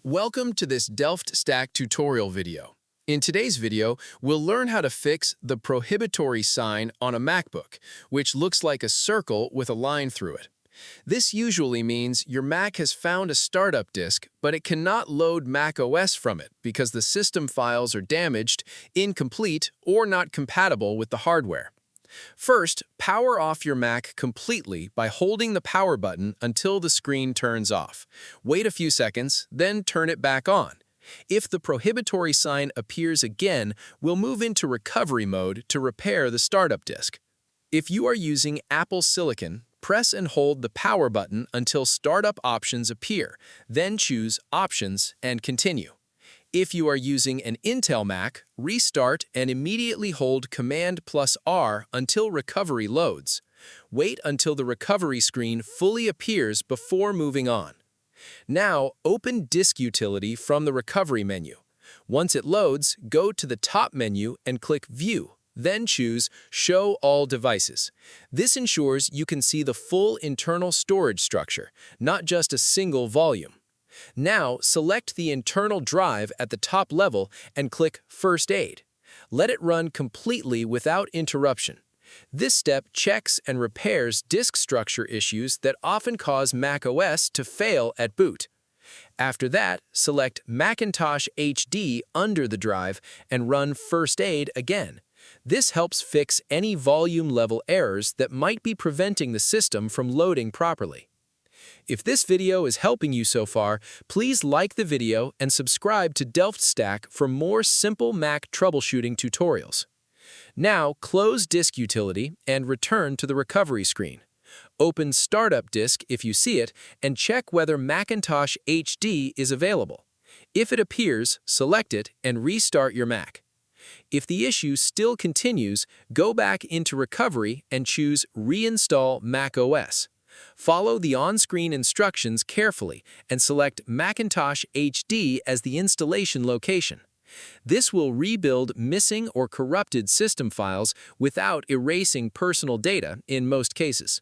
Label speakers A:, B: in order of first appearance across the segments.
A: Welcome to this Delft Stack tutorial video. In today's video, we'll learn how to fix the prohibitory sign on a MacBook, which looks like a circle with a line through it. This usually means your Mac has found a startup disk, but it cannot load macOS from it because the system files are damaged, incomplete, or not compatible with the hardware. First, power off your Mac completely by holding the power button until the screen turns off. Wait a few seconds, then turn it back on. If the prohibitory sign appears again, we'll move into recovery mode to repair the startup disk. If you are using Apple Silicon, press and hold the power button until startup options appear, then choose Options and Continue. If you are using an Intel Mac, restart and immediately hold Command+R until recovery loads. Wait until the recovery screen fully appears before moving on. Now, open Disk Utility from the recovery menu. Once it loads, go to the top menu and click View, then choose Show All Devices. This ensures you can see the full internal storage structure, not just a single volume. Now, select the internal drive at the top level and click First Aid. Let it run completely without interruption. This step checks and repairs disk structure issues that often cause macOS to fail at boot. After that, select Macintosh HD under the drive and run First Aid again. This helps fix any volume level errors that might be preventing the system from loading properly. If this video is helping you so far, please like the video and subscribe to Delft Stack for more simple Mac troubleshooting tutorials. Now, close Disk Utility and return to the recovery screen. Open Startup Disk if you see it and check whether Macintosh HD is available. If it appears, select it and restart your Mac. If the issue still continues, go back into Recovery and choose Reinstall macOS. Follow the on-screen instructions carefully and select Macintosh HD as the installation location. This will rebuild missing or corrupted system files without erasing personal data in most cases.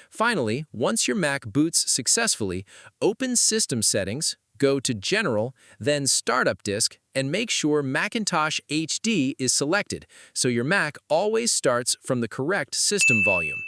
A: Finally, once your Mac boots successfully, open System Settings, go to General, then Startup Disk, and make sure Macintosh HD is selected so your Mac always starts from the correct system volume.